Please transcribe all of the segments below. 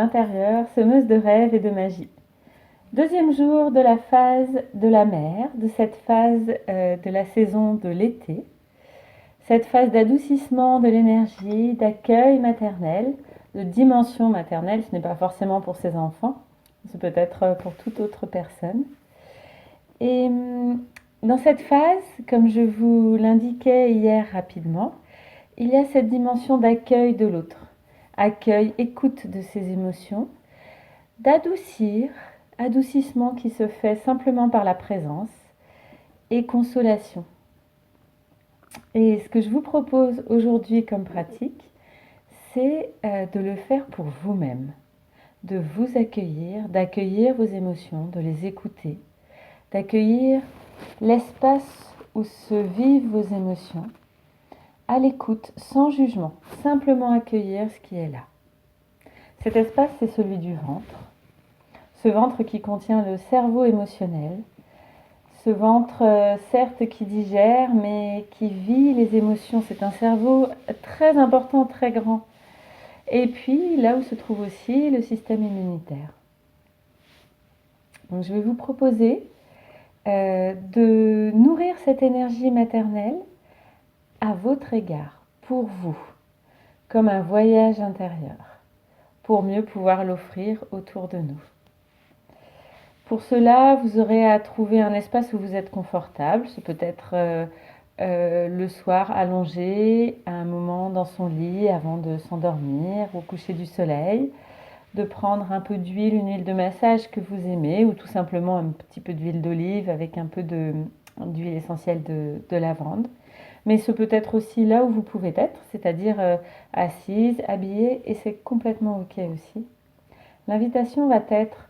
l'intérieur, semeuse de rêves et de magie. Deuxième jour de la phase de la mer, de cette phase de la saison de l'été. Cette phase d'adoucissement de l'énergie, d'accueil maternel, de dimension maternelle, ce n'est pas forcément pour ses enfants, c'est peut-être pour toute autre personne. Et dans cette phase, comme je vous l'indiquais hier rapidement, il y a cette dimension d'accueil de l'autre, accueil, écoute de ses émotions, adoucissement qui se fait simplement par la présence et consolation. Et ce que je vous propose aujourd'hui comme pratique, c'est de le faire pour vous-même, de vous accueillir, d'accueillir vos émotions, de les écouter, d'accueillir l'espace où se vivent vos émotions, à l'écoute, sans jugement, simplement accueillir ce qui est là. Cet espace, c'est celui du ventre, ce ventre qui contient le cerveau émotionnel, ce ventre, certes, qui digère, mais qui vit les émotions. C'est un cerveau très important, très grand. Et puis, là où se trouve aussi le système immunitaire. Donc, je vais vous proposer de nourrir cette énergie maternelle à votre égard, pour vous, comme un voyage intérieur, pour mieux pouvoir l'offrir autour de nous. Pour cela, vous aurez à trouver un espace où vous êtes confortable. C'est peut-être le soir allongé, à un moment dans son lit avant de s'endormir, au coucher du soleil, de prendre un peu d'huile, une huile de massage que vous aimez, ou tout simplement un petit peu d'huile d'olive avec un peu d'huile essentielle de lavande. Mais ce peut être aussi là où vous pouvez être, c'est-à-dire assise, habillée, et c'est complètement OK aussi. L'invitation va être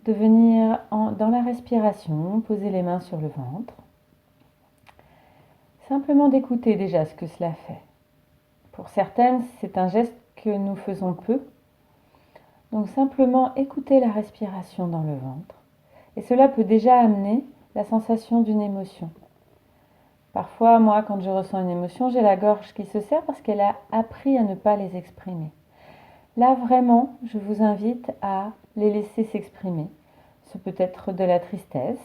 de venir dans la respiration, poser les mains sur le ventre. Simplement d'écouter déjà ce que cela fait. Pour certaines, c'est un geste que nous faisons peu. Donc simplement écouter la respiration dans le ventre. Et cela peut déjà amener la sensation d'une émotion. Parfois, moi, quand je ressens une émotion, j'ai la gorge qui se serre parce qu'elle a appris à ne pas les exprimer. Là, vraiment, je vous invite à les laisser s'exprimer. Ce peut être de la tristesse,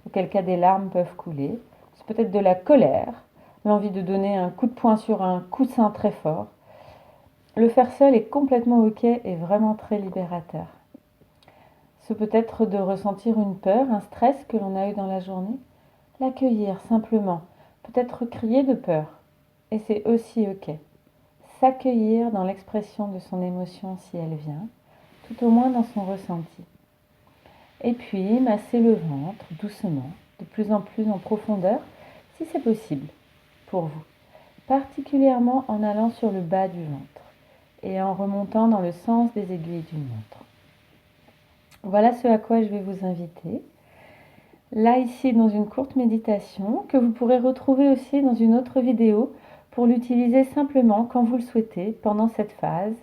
auquel cas des larmes peuvent couler. Ce peut être de la colère, l'envie de donner un coup de poing sur un coussin très fort. Le faire seul est complètement OK et vraiment très libérateur. Ce peut être de ressentir une peur, un stress que l'on a eu dans la journée. L'accueillir simplement, peut-être crier de peur, et c'est aussi OK. S'accueillir dans l'expression de son émotion si elle vient, tout au moins dans son ressenti. Et puis masser le ventre doucement, de plus en plus en profondeur, si c'est possible pour vous, particulièrement en allant sur le bas du ventre et en remontant dans le sens des aiguilles du montre. Voilà ce à quoi je vais vous inviter. Là, ici, dans une courte méditation que vous pourrez retrouver aussi dans une autre vidéo pour l'utiliser simplement quand vous le souhaitez pendant cette phase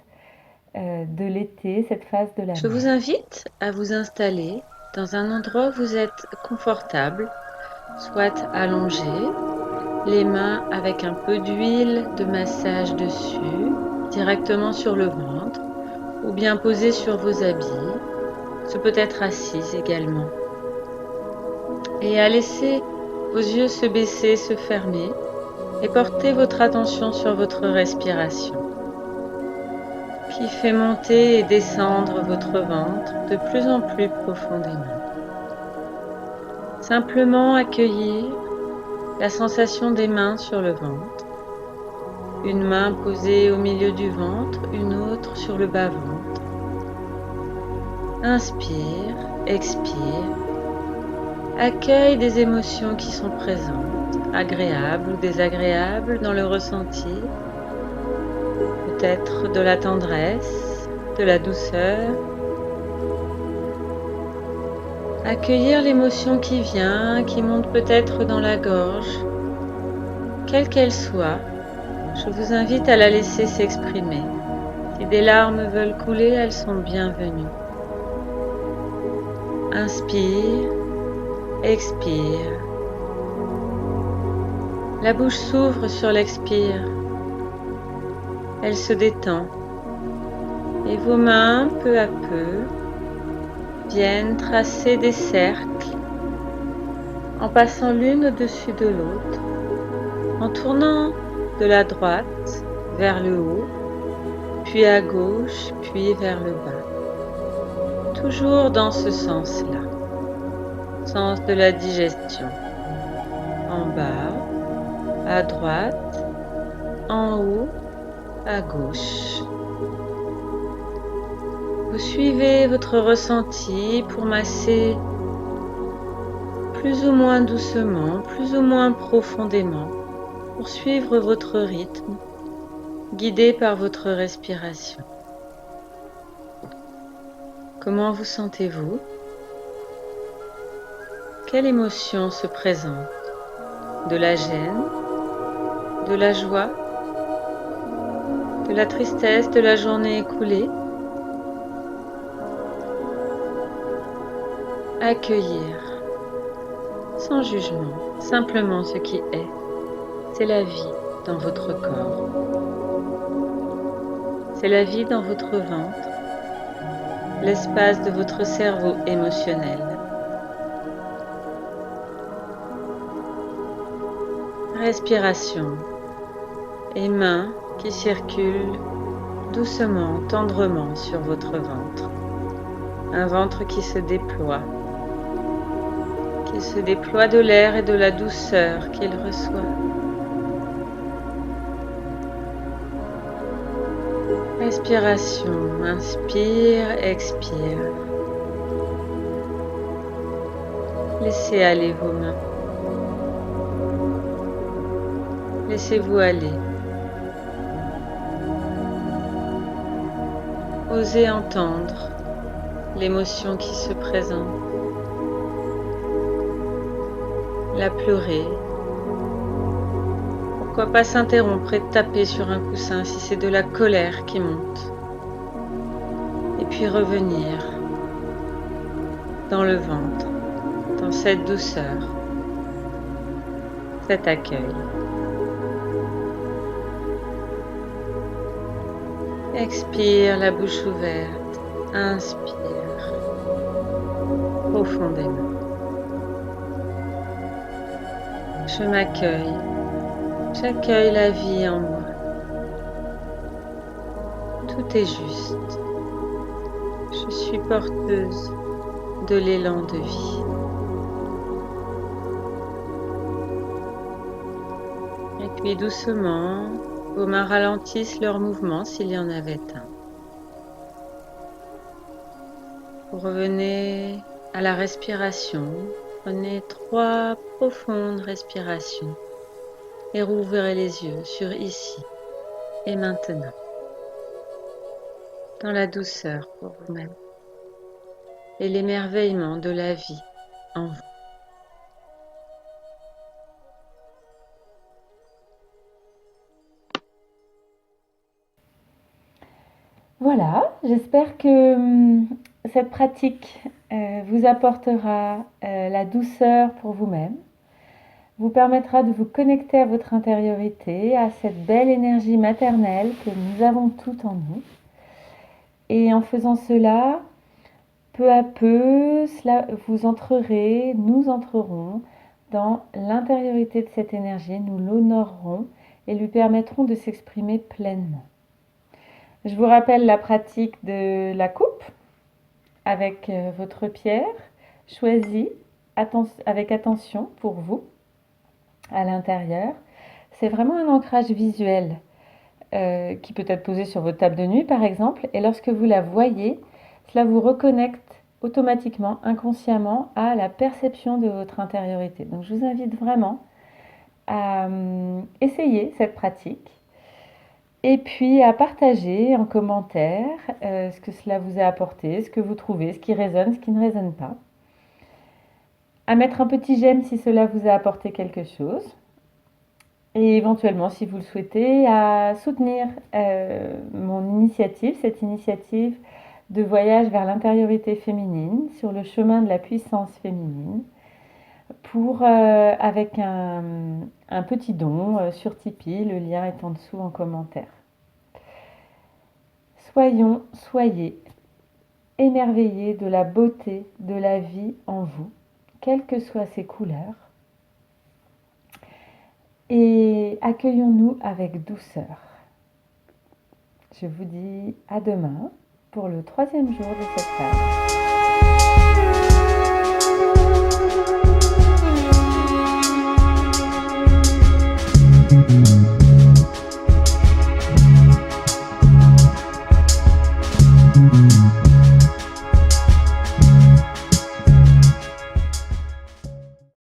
de l'été, cette phase de la mer. Je vous invite à vous installer dans un endroit où vous êtes confortable, soit allongé, les mains avec un peu d'huile de massage dessus, directement sur le ventre, ou bien posé sur vos habits. Ce peut être assise également. Et à laisser vos yeux se baisser, se fermer, et porter votre attention sur votre respiration, qui fait monter et descendre votre ventre de plus en plus profondément. Simplement accueillir la sensation des mains sur le ventre, une main posée au milieu du ventre, une autre sur le bas-ventre. Inspire, expire, accueille des émotions qui sont présentes, agréables ou désagréables dans le ressenti, peut-être de la tendresse, de la douceur. Accueillir l'émotion qui vient, qui monte peut-être dans la gorge, quelle qu'elle soit, je vous invite à la laisser s'exprimer. Si des larmes veulent couler, elles sont bienvenues. Inspire, expire. La bouche s'ouvre sur l'expire. Elle se détend. Et vos mains, peu à peu, viennent tracer des cercles en passant l'une au-dessus de l'autre, en tournant de la droite vers le haut, puis à gauche, puis vers le bas. Toujours dans ce sens-là, sens de la digestion. En bas, à droite, en haut, à gauche. Vous suivez votre ressenti pour masser plus ou moins doucement, plus ou moins profondément, pour suivre votre rythme, guidé par votre respiration. Comment vous sentez-vous? Quelle émotion se présente? De la gêne? De la joie? De la tristesse de la journée écoulée? Accueillir, sans jugement, simplement ce qui est. C'est la vie dans votre corps. C'est la vie dans votre ventre, l'espace de votre cerveau émotionnel. Respiration et mains qui circulent doucement, tendrement sur votre ventre. Un ventre qui se déploie de l'air et de la douceur qu'il reçoit. Respiration, inspire, expire. Laissez aller vos mains. Laissez-vous aller. Osez entendre l'émotion qui se présente. La pleurer. Pourquoi pas s'interrompre et taper sur un coussin si c'est de la colère qui monte. Et puis revenir dans le ventre, dans cette douceur, cet accueil. Expire la bouche ouverte, inspire profondément. Je m'accueille, j'accueille la vie en moi. Tout est juste. Je suis porteuse de l'élan de vie. Et puis doucement, vos mains ralentissent leur mouvement s'il y en avait un. Vous revenez à la respiration. Prenez 3 profondes respirations et rouvrez les yeux sur ici et maintenant. Dans la douceur pour vous-même et l'émerveillement de la vie en vous. Voilà, j'espère que cette pratique vous apportera la douceur pour vous-même, vous permettra de vous connecter à votre intériorité, à cette belle énergie maternelle que nous avons toutes en nous. Et en faisant cela, peu à peu, nous entrerons dans l'intériorité de cette énergie, nous l'honorerons et lui permettrons de s'exprimer pleinement. Je vous rappelle la pratique de la coupe avec votre pierre choisie avec attention pour vous à l'intérieur. C'est vraiment un ancrage visuel qui peut être posé sur votre table de nuit par exemple. Et lorsque vous la voyez, cela vous reconnecte automatiquement, inconsciemment à la perception de votre intériorité. Donc je vous invite vraiment à essayer cette pratique. Et puis à partager en commentaire ce que cela vous a apporté, ce que vous trouvez, ce qui résonne, ce qui ne résonne pas. À mettre un petit j'aime si cela vous a apporté quelque chose. Et éventuellement, si vous le souhaitez, à soutenir mon initiative, cette initiative de voyage vers l'intériorité féminine, sur le chemin de la puissance féminine, avec un petit don sur Tipeee, le lien est en dessous en commentaire. Soyez émerveillés de la beauté de la vie en vous, quelles que soient ses couleurs, et accueillons-nous avec douceur. Je vous dis à demain pour le 3e jour de cette phase.